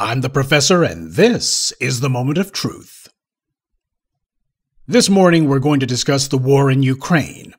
I'm the Professor, and this is the Moment of Truth. This morning, we're going to discuss the war in Ukraine.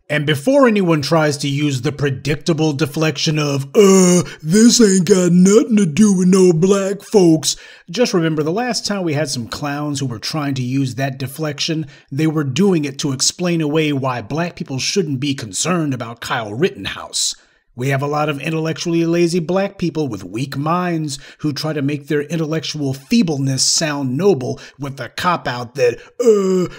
And before anyone tries to use the predictable deflection of, this ain't got nothing to do with no black folks, just remember the last time we had some clowns who were trying to use that deflection, they were doing it to explain away why black people shouldn't be concerned about Kyle Rittenhouse. We have a lot of intellectually lazy black people with weak minds who try to make their intellectual feebleness sound noble with the cop-out that,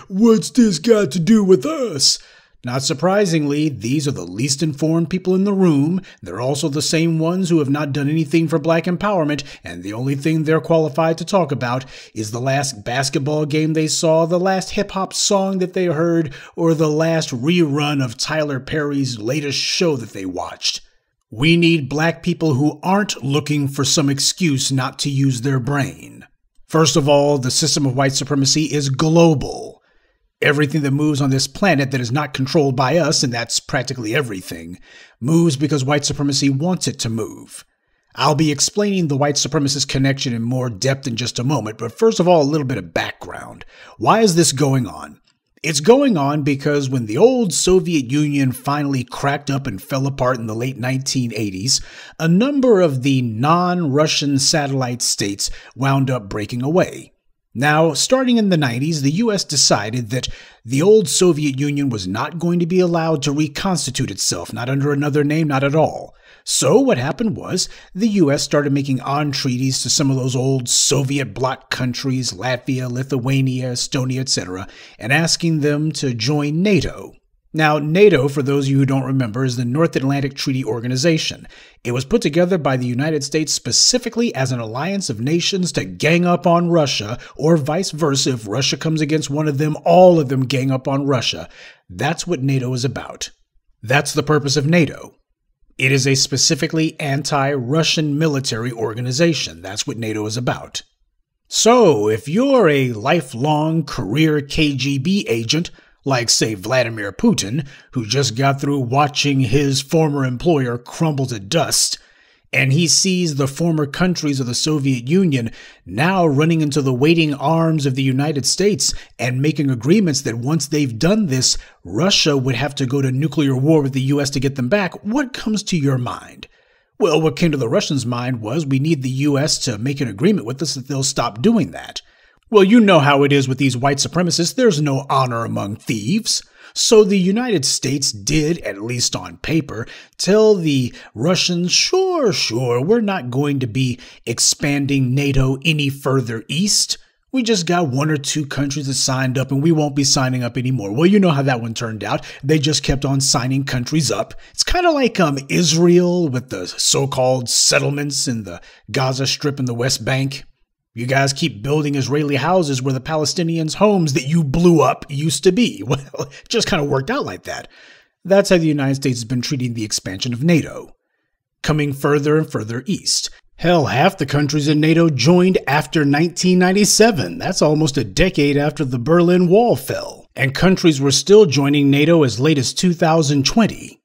what's this got to do with us? Not surprisingly, these are the least informed people in the room. They're also the same ones who have not done anything for black empowerment, and the only thing they're qualified to talk about is the last basketball game they saw, the last hip-hop song that they heard, or the last rerun of Tyler Perry's latest show that they watched. We need black people who aren't looking for some excuse not to use their brain. First of all, the system of white supremacy is global. Everything that moves on this planet that is not controlled by us, and that's practically everything, moves because white supremacy wants it to move. I'll be explaining the white supremacist connection in more depth in just a moment, but first of all, a little bit of background. Why is this going on? It's going on because when the old Soviet Union finally cracked up and fell apart in the late 1980s, a number of the non-Russian satellite states wound up breaking away. Now, starting in the 90s, the U.S. decided that the old Soviet Union was not going to be allowed to reconstitute itself, not under another name, not at all. So what happened was the U.S. started making entreaties to some of those old Soviet bloc countries, Latvia, Lithuania, Estonia, etc., and asking them to join NATO. Now, NATO, for those of you who don't remember, is the North Atlantic Treaty Organization. It was put together by the United States specifically as an alliance of nations to gang up on Russia, or vice versa. If Russia comes against one of them, all of them gang up on Russia. That's what NATO is about. That's the purpose of NATO. It is a specifically anti-Russian military organization. That's what NATO is about. So, if you're a lifelong career KGB agent, like, say, Vladimir Putin, who just got through watching his former employer crumble to dust, and he sees the former countries of the Soviet Union now running into the waiting arms of the United States and making agreements that once they've done this, Russia would have to go to nuclear war with the U.S. to get them back, what comes to your mind? Well, what came to the Russians' mind was we need the U.S. to make an agreement with us that they'll stop doing that. Well, you know how it is with these white supremacists. There's no honor among thieves. So the United States did, at least on paper, tell the Russians, sure, we're not going to be expanding NATO any further east. We just got one or two countries that signed up and we won't be signing up anymore. Well, you know how that one turned out. They just kept on signing countries up. It's kind of like Israel with the so-called settlements in the Gaza Strip and the West Bank. You guys keep building Israeli houses where the Palestinians' homes that you blew up used to be. Well, it just kind of worked out like that. That's how the United States has been treating the expansion of NATO, coming further and further east. Hell, half the countries in NATO joined after 1997. That's almost a decade after the Berlin Wall fell. And countries were still joining NATO as late as 2020.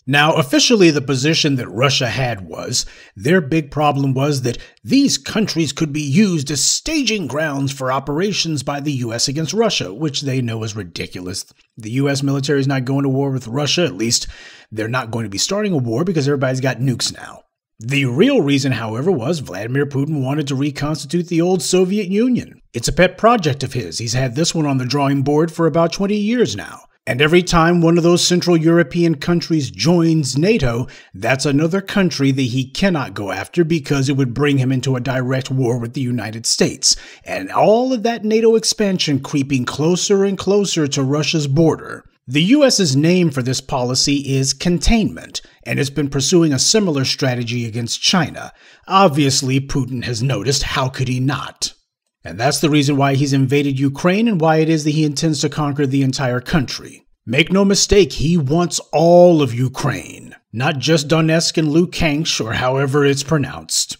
Now, officially, the position that Russia had was, their big problem was that these countries could be used as staging grounds for operations by the U.S. against Russia, which they know is ridiculous. The U.S. military is not going to war with Russia, at least they're not going to be starting a war because everybody's got nukes now. The real reason, however, was Vladimir Putin wanted to reconstitute the old Soviet Union. It's a pet project of his. He's had this one on the drawing board for about 20 years now. And every time one of those Central European countries joins NATO, that's another country that he cannot go after because it would bring him into a direct war with the United States. And all of that NATO expansion creeping closer and closer to Russia's border. The U.S.'s name for this policy is containment, and it's been pursuing a similar strategy against China. Obviously, Putin has noticed. How could he not? And that's the reason why he's invaded Ukraine and why it is that he intends to conquer the entire country. Make no mistake, he wants all of Ukraine, not just Donetsk and Luhansk, or however it's pronounced.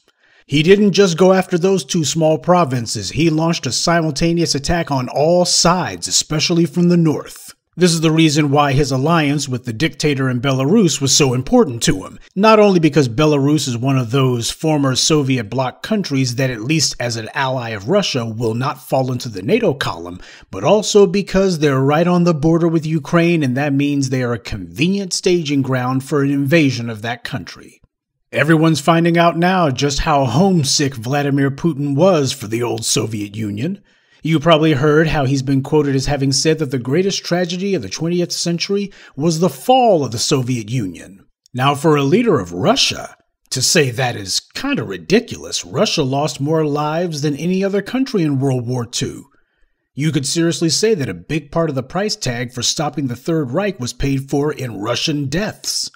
He didn't just go after those two small provinces, he launched a simultaneous attack on all sides, especially from the north. This is the reason why his alliance with the dictator in Belarus was so important to him. Not only because Belarus is one of those former Soviet bloc countries that, at least as an ally of Russia, will not fall into the NATO column, but also because they're right on the border with Ukraine, and that means they are a convenient staging ground for an invasion of that country. Everyone's finding out now just how homesick Vladimir Putin was for the old Soviet Union. You probably heard how he's been quoted as having said that the greatest tragedy of the 20th century was the fall of the Soviet Union. Now, for a leader of Russia to say that is kind of ridiculous. Russia lost more lives than any other country in World War II. You could seriously say that a big part of the price tag for stopping the Third Reich was paid for in Russian deaths.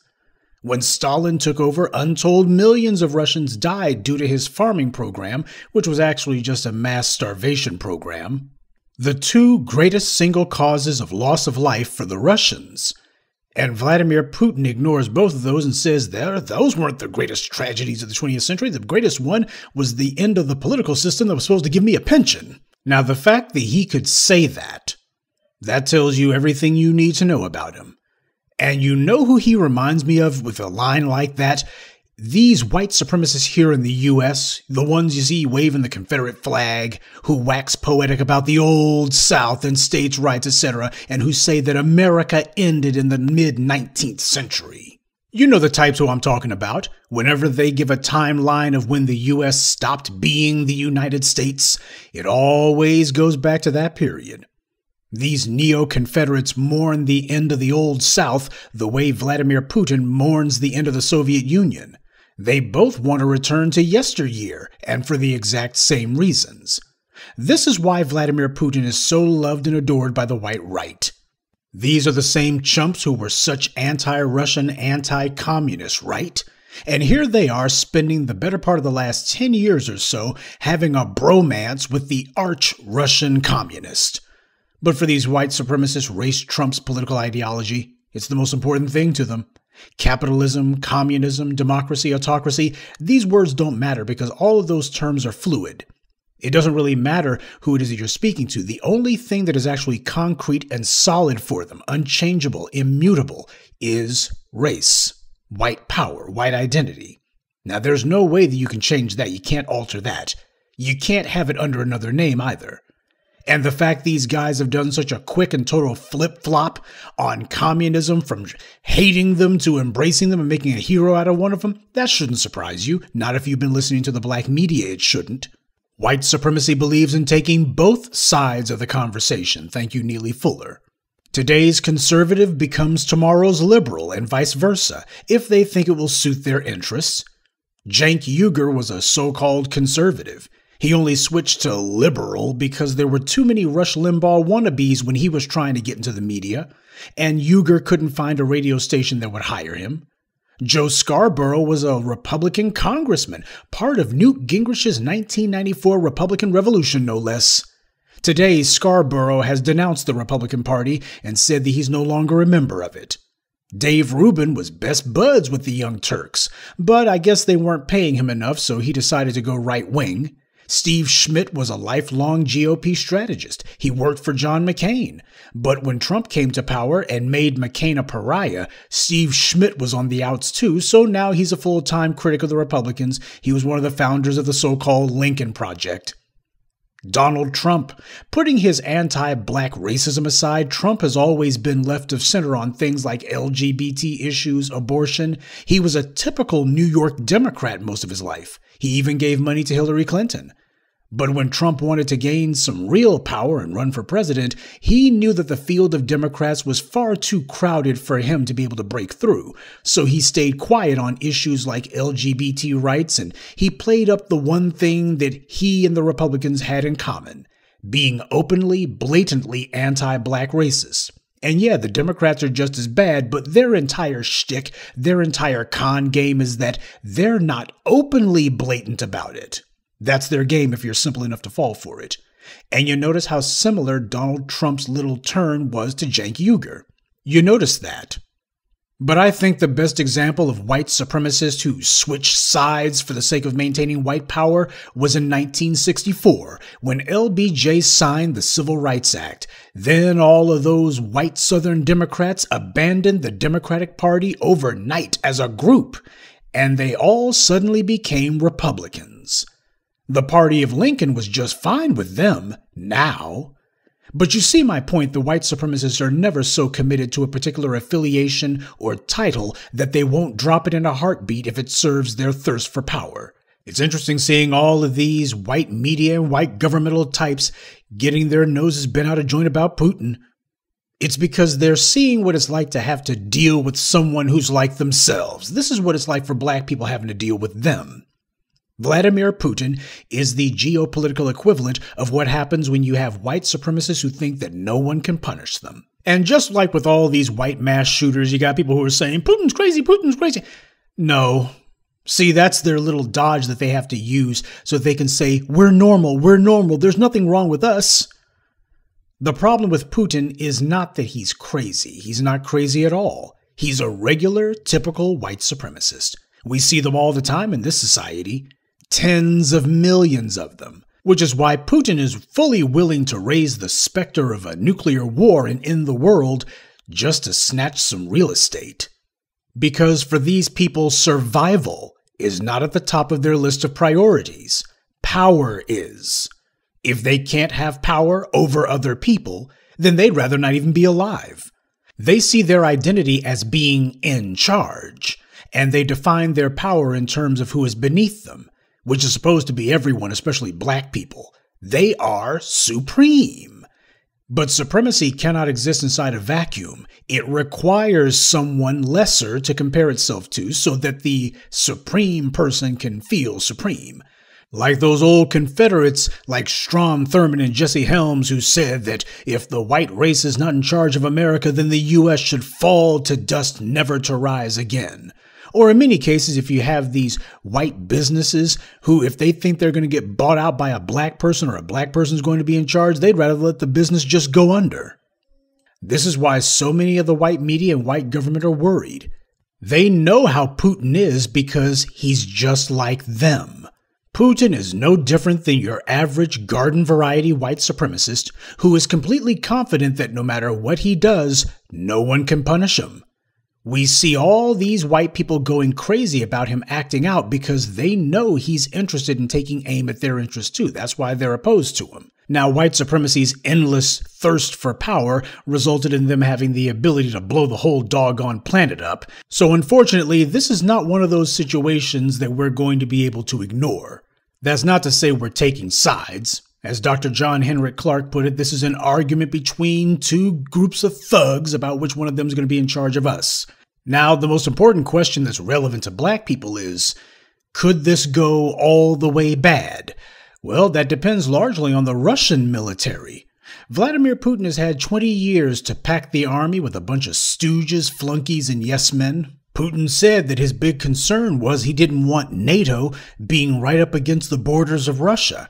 When Stalin took over, untold millions of Russians died due to his farming program, which was actually just a mass starvation program. The two greatest single causes of loss of life for the Russians. And Vladimir Putin ignores both of those and says those weren't the greatest tragedies of the 20th century. The greatest one was the end of the political system that was supposed to give me a pension. Now, the fact that he could say that tells you everything you need to know about him. And you know who he reminds me of with a line like that? These white supremacists here in the U.S., the ones you see waving the Confederate flag, who wax poetic about the old South and states' rights, etc., and who say that America ended in the mid-19th century. You know the types who I'm talking about. Whenever they give a timeline of when the U.S. stopped being the United States, it always goes back to that period. These neo-Confederates mourn the end of the Old South the way Vladimir Putin mourns the end of the Soviet Union. They both want to return to yesteryear, and for the exact same reasons. This is why Vladimir Putin is so loved and adored by the white right. These are the same chumps who were such anti-Russian, anti-communist, right? And here they are spending the better part of the last 10 years or so having a bromance with the arch-Russian communist. But for these white supremacists, race trumps political ideology. It's the most important thing to them. Capitalism, communism, democracy, autocracy, these words don't matter because all of those terms are fluid. It doesn't really matter who it is that you're speaking to. The only thing that is actually concrete and solid for them, unchangeable, immutable, is race, white power, white identity. Now, there's no way that you can change that. You can't alter that. You can't have it under another name either. And the fact these guys have done such a quick and total flip-flop on communism, from hating them to embracing them and making a hero out of one of them, that shouldn't surprise you. Not if you've been listening to the black media, it shouldn't. White supremacy believes in taking both sides of the conversation. Thank you, Neely Fuller. Today's conservative becomes tomorrow's liberal, and vice versa, if they think it will suit their interests. Cenk Uygur was a so-called conservative. He only switched to liberal because there were too many Rush Limbaugh wannabes when he was trying to get into the media, and Uygur couldn't find a radio station that would hire him. Joe Scarborough was a Republican congressman, part of Newt Gingrich's 1994 Republican Revolution, no less. Today, Scarborough has denounced the Republican Party and said that he's no longer a member of it. Dave Rubin was best buds with the Young Turks, but I guess they weren't paying him enough, so he decided to go right-wing. Steve Schmidt was a lifelong GOP strategist. He worked for John McCain. But when Trump came to power and made McCain a pariah, Steve Schmidt was on the outs too, so now he's a full-time critic of the Republicans. He was one of the founders of the so-called Lincoln Project. Donald Trump. Putting his anti-black racism aside, Trump has always been left of center on things like LGBT issues, abortion. He was a typical New York Democrat most of his life. He even gave money to Hillary Clinton. But when Trump wanted to gain some real power and run for president, he knew that the field of Democrats was far too crowded for him to be able to break through. So he stayed quiet on issues like LGBT rights, and he played up the one thing that he and the Republicans had in common: being openly, blatantly anti-black racists. And yeah, the Democrats are just as bad, but their entire shtick, their entire con game is that they're not openly blatant about it. That's their game if you're simple enough to fall for it. And you notice how similar Donald Trump's little turn was to Cenk Uygur. You notice that. But I think the best example of white supremacists who switched sides for the sake of maintaining white power was in 1964, when LBJ signed the Civil Rights Act. Then all of those white Southern Democrats abandoned the Democratic Party overnight as a group, and they all suddenly became Republicans. The party of Lincoln was just fine with them now. But you see my point, the white supremacists are never so committed to a particular affiliation or title that they won't drop it in a heartbeat if it serves their thirst for power. It's interesting seeing all of these white media and white governmental types getting their noses bent out of joint about Putin. It's because they're seeing what it's like to have to deal with someone who's like themselves. This is what it's like for black people having to deal with them. Vladimir Putin is the geopolitical equivalent of what happens when you have white supremacists who think that no one can punish them. And just like with all these white mass shooters, you got people who are saying, Putin's crazy, Putin's crazy. No. See, that's their little dodge that they have to use so they can say, we're normal, there's nothing wrong with us. The problem with Putin is not that he's crazy. He's not crazy at all. He's a regular, typical white supremacist. We see them all the time in this society. Tens of millions of them, which is why Putin is fully willing to raise the specter of a nuclear war and end the world just to snatch some real estate. Because for these people, survival is not at the top of their list of priorities. Power is. If they can't have power over other people, then they'd rather not even be alive. They see their identity as being in charge, and they define their power in terms of who is beneath them, which is supposed to be everyone, especially black people. They are supreme. But supremacy cannot exist inside a vacuum. It requires someone lesser to compare itself to so that the supreme person can feel supreme. Like those old Confederates like Strom Thurmond and Jesse Helms, who said that if the white race is not in charge of America, then the U.S. should fall to dust, never to rise again. Or in many cases, if you have these white businesses who, if they think they're going to get bought out by a black person or a black person's going to be in charge, they'd rather let the business just go under. This is why so many of the white media and white government are worried. They know how Putin is because he's just like them. Putin is no different than your average garden variety white supremacist who is completely confident that no matter what he does, no one can punish him. We see all these white people going crazy about him acting out because they know he's interested in taking aim at their interests too. That's why they're opposed to him. Now, white supremacy's endless thirst for power resulted in them having the ability to blow the whole doggone planet up. So unfortunately, this is not one of those situations that we're going to be able to ignore. That's not to say we're taking sides. As Dr. John Henrik Clarke put it, this is an argument between two groups of thugs about which one of them is going to be in charge of us. Now, the most important question that's relevant to black people is, could this go all the way bad? Well, that depends largely on the Russian military. Vladimir Putin has had 20 years to pack the army with a bunch of stooges, flunkies, and yes-men. Putin said that his big concern was he didn't want NATO being right up against the borders of Russia.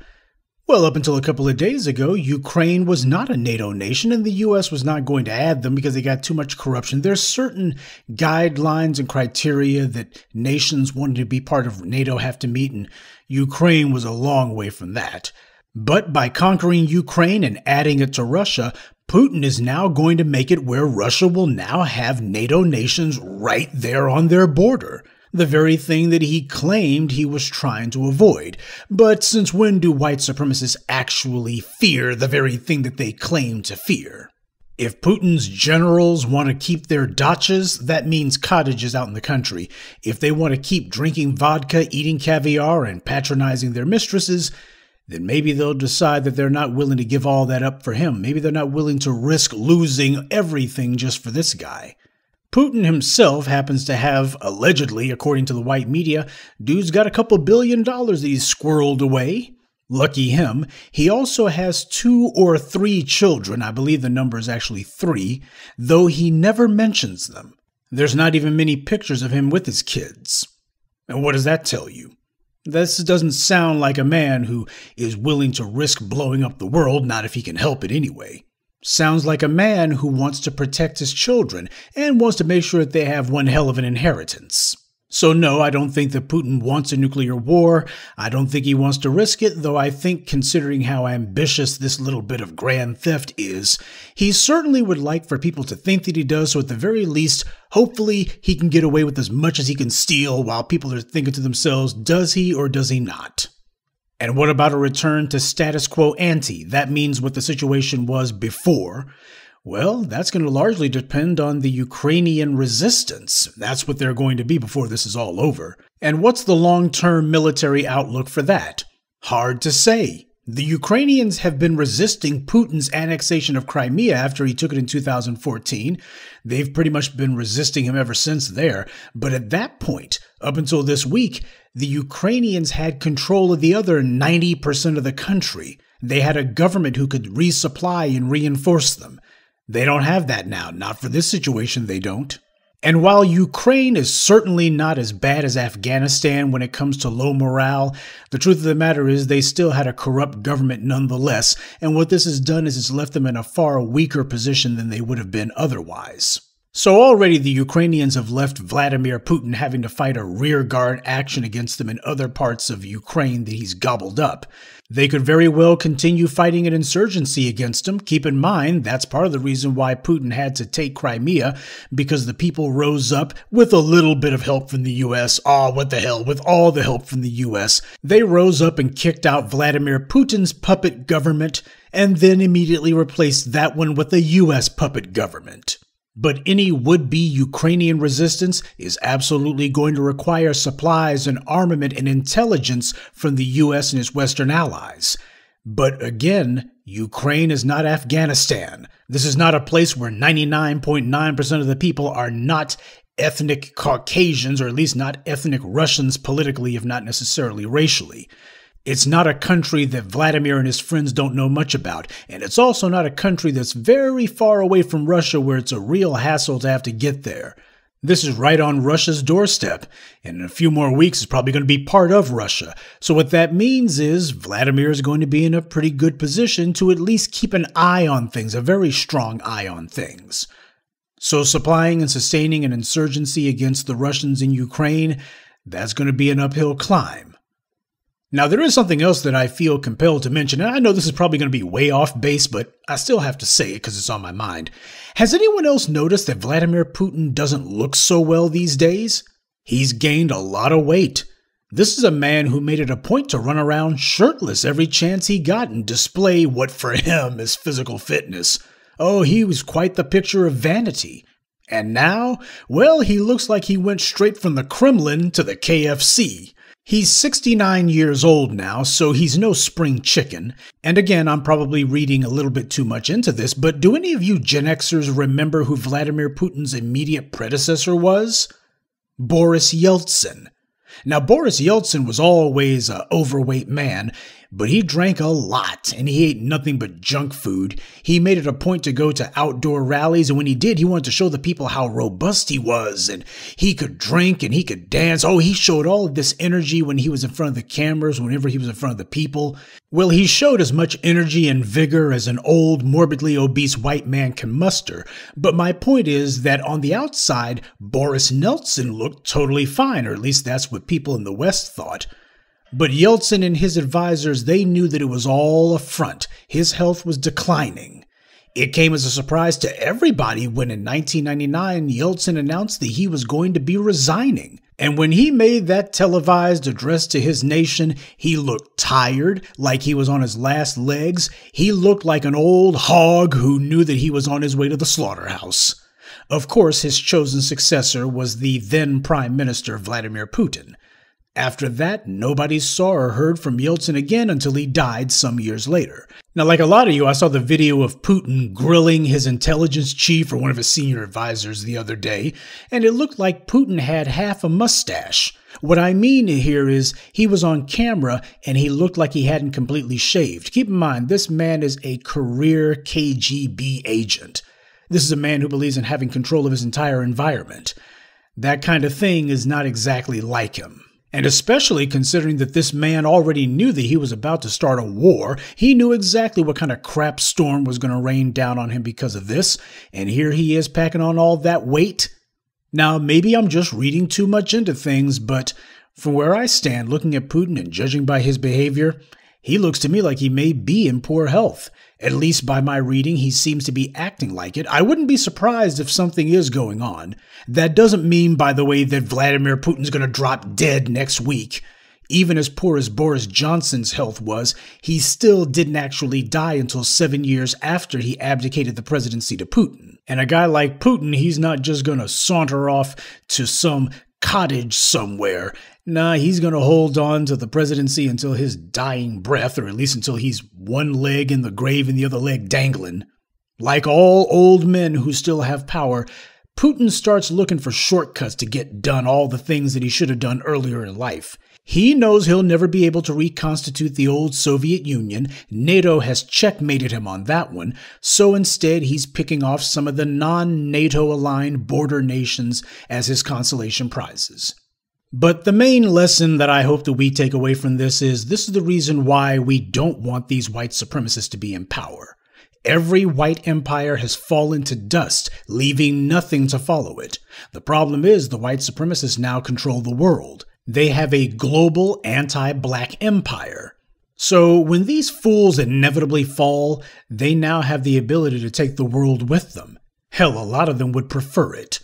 Well, up until a couple of days ago, Ukraine was not a NATO nation, and the U.S. was not going to add them because they got too much corruption. There's certain guidelines and criteria that nations wanting to be part of NATO have to meet, and Ukraine was a long way from that. But by conquering Ukraine and adding it to Russia, Putin is now going to make it where Russia will now have NATO nations right there on their border. The very thing that he claimed he was trying to avoid. But since when do white supremacists actually fear the very thing that they claim to fear? If Putin's generals want to keep their dachas, that means cottages out in the country. If they want to keep drinking vodka, eating caviar, and patronizing their mistresses, then maybe they'll decide that they're not willing to give all that up for him. Maybe they're not willing to risk losing everything just for this guy. Putin himself happens to have, allegedly, according to the white media, dude's got a couple $1 billion that he's squirreled away. Lucky him. He also has 2 or 3 children. I believe the number is actually 3, though he never mentions them. There's not even many pictures of him with his kids. And what does that tell you? This doesn't sound like a man who is willing to risk blowing up the world, not if he can help it anyway. Sounds like a man who wants to protect his children and wants to make sure that they have one hell of an inheritance. So no, I don't think that Putin wants a nuclear war. I don't think he wants to risk it, though I think, considering how ambitious this little bit of grand theft is, he certainly would like for people to think that he does, so at the very least, hopefully he can get away with as much as he can steal while people are thinking to themselves, does he or does he not? And what about a return to status quo ante? That means what the situation was before. Well, that's going to largely depend on the Ukrainian resistance. That's what they're going to be before this is all over. And what's the long-term military outlook for that? Hard to say. The Ukrainians have been resisting Putin's annexation of Crimea after he took it in 2014. They've pretty much been resisting him ever since there. But at that point, up until this week, the Ukrainians had control of the other 90% of the country. They had a government who could resupply and reinforce them. They don't have that now. Not for this situation, they don't. And while Ukraine is certainly not as bad as Afghanistan when it comes to low morale, the truth of the matter is they still had a corrupt government nonetheless, and what this has done is it's left them in a far weaker position than they would have been otherwise. So already the Ukrainians have left Vladimir Putin having to fight a rearguard action against them in other parts of Ukraine that he's gobbled up. They could very well continue fighting an insurgency against him. Keep in mind, that's part of the reason why Putin had to take Crimea, because the people rose up with a little bit of help from the US. Oh, what the hell, with all the help from the US. They rose up and kicked out Vladimir Putin's puppet government and then immediately replaced that one with a US puppet government. But any would-be Ukrainian resistance is absolutely going to require supplies and armament and intelligence from the US and its Western allies. But again, Ukraine is not Afghanistan. This is not a place where 99.9% of the people are not ethnic Caucasians, or at least not ethnic Russians politically, if not necessarily racially. It's not a country that Vladimir and his friends don't know much about, and it's also not a country that's very far away from Russia where it's a real hassle to have to get there. This is right on Russia's doorstep, and in a few more weeks it's probably going to be part of Russia. So what that means is Vladimir is going to be in a pretty good position to at least keep an eye on things, a very strong eye on things. So supplying and sustaining an insurgency against the Russians in Ukraine, that's going to be an uphill climb. Now, there is something else that I feel compelled to mention, and I know this is probably going to be way off base, but I still have to say it because it's on my mind. Has anyone else noticed that Vladimir Putin doesn't look so well these days? He's gained a lot of weight. This is a man who made it a point to run around shirtless every chance he got and display what for him is physical fitness. Oh, he was quite the picture of vanity. And now, well, he looks like he went straight from the Kremlin to the KFC. He's 69 years old now, so he's no spring chicken. And again, I'm probably reading a little bit too much into this, but do any of you Gen Xers remember who Vladimir Putin's immediate predecessor was? Boris Yeltsin. Now, Boris Yeltsin was always an overweight man, but he drank a lot and he ate nothing but junk food. He made it a point to go to outdoor rallies, and when he did, he wanted to show the people how robust he was, and he could drink and he could dance. Oh, he showed all of this energy when he was in front of the cameras, whenever he was in front of the people. Well, he showed as much energy and vigor as an old, morbidly obese white man can muster. But my point is that on the outside, Boris Yeltsin looked totally fine, or at least that's what people in the West thought. But Yeltsin and his advisors, they knew that it was all a front. His health was declining. It came as a surprise to everybody when in 1999, Yeltsin announced that he was going to be resigning. And when he made that televised address to his nation, he looked tired, like he was on his last legs. He looked like an old hog who knew that he was on his way to the slaughterhouse. Of course, his chosen successor was the then Prime Minister Vladimir Putin. After that, nobody saw or heard from Yeltsin again until he died some years later. Now, like a lot of you, I saw the video of Putin grilling his intelligence chief or one of his senior advisors the other day, and it looked like Putin had half a mustache. What I mean here is he was on camera and he looked like he hadn't completely shaved. Keep in mind, this man is a career KGB agent. This is a man who believes in having control of his entire environment. That kind of thing is not exactly like him. And especially considering that this man already knew that he was about to start a war. He knew exactly what kind of crap storm was going to rain down on him because of this. And here he is packing on all that weight. Now, maybe I'm just reading too much into things, but from where I stand looking at Putin and judging by his behavior, he looks to me like he may be in poor health. At least by my reading, he seems to be acting like it. I wouldn't be surprised if something is going on. That doesn't mean, by the way, that Vladimir Putin's going to drop dead next week. Even as poor as Boris Johnson's health was, he still didn't actually die until 7 years after he abdicated the presidency to Putin. And a guy like Putin, he's not just going to saunter off to some cottage somewhere. Nah, he's going to hold on to the presidency until his dying breath, or at least until he's one leg in the grave and the other leg dangling. Like all old men who still have power, Putin starts looking for shortcuts to get done all the things that he should have done earlier in life. He knows he'll never be able to reconstitute the old Soviet Union. NATO has checkmated him on that one, so instead he's picking off some of the non-NATO aligned border nations as his consolation prizes. But the main lesson that I hope that we take away from this is the reason why we don't want these white supremacists to be in power. Every white empire has fallen to dust, leaving nothing to follow it. The problem is the white supremacists now control the world. They have a global anti-black empire. So when these fools inevitably fall, they now have the ability to take the world with them. Hell, a lot of them would prefer it.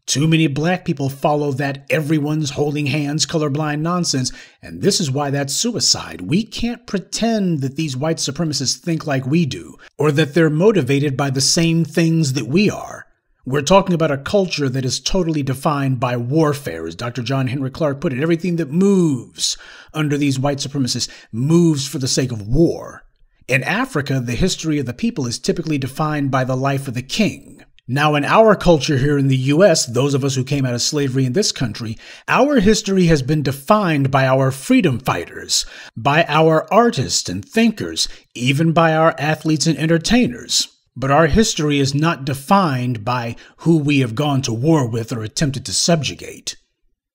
Too many black people follow that everyone's holding hands colorblind nonsense, and this is why that's suicide. We can't pretend that these white supremacists think like we do, or that they're motivated by the same things that we are. We're talking about a culture that is totally defined by warfare, as Dr. John Henry Clarke put it. Everything that moves under these white supremacists moves for the sake of war. In Africa, the history of the people is typically defined by the life of the king. Now, in our culture here in the U.S., those of us who came out of slavery in this country, our history has been defined by our freedom fighters, by our artists and thinkers, even by our athletes and entertainers. But our history is not defined by who we have gone to war with or attempted to subjugate.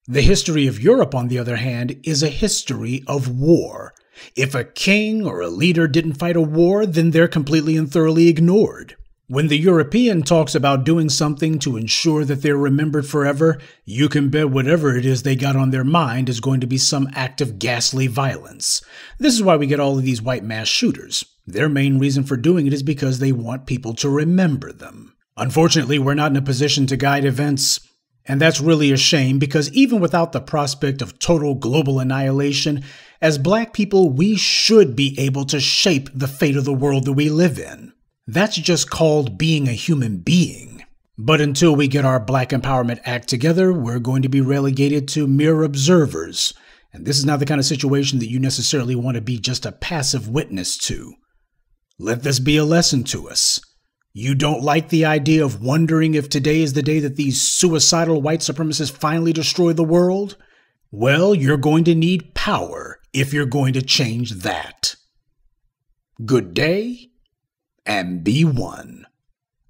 The history of Europe, on the other hand, is a history of war. If a king or a leader didn't fight a war, then they're completely and thoroughly ignored. When the European talks about doing something to ensure that they're remembered forever, you can bet whatever it is they got on their mind is going to be some act of ghastly violence. This is why we get all of these white mass shooters. Their main reason for doing it is because they want people to remember them. Unfortunately, we're not in a position to guide events, and that's really a shame because even without the prospect of total global annihilation, as black people, we should be able to shape the fate of the world that we live in. That's just called being a human being. But until we get our Black Empowerment Act together, we're going to be relegated to mere observers. And this is not the kind of situation that you necessarily want to be just a passive witness to. Let this be a lesson to us. You don't like the idea of wondering if today is the day that these suicidal white supremacists finally destroy the world? Well, you're going to need power if you're going to change that. Good day. And be one.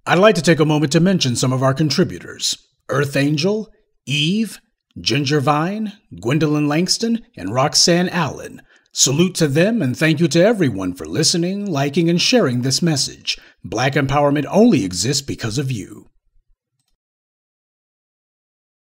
I'd like to take a moment to mention some of our contributors: Earth Angel, Eve, Ginger Vine, Gwendolyn Langston, and Roxanne Allen. Salute to them and thank you to everyone for listening, liking, and sharing this message. Black empowerment only exists because of you.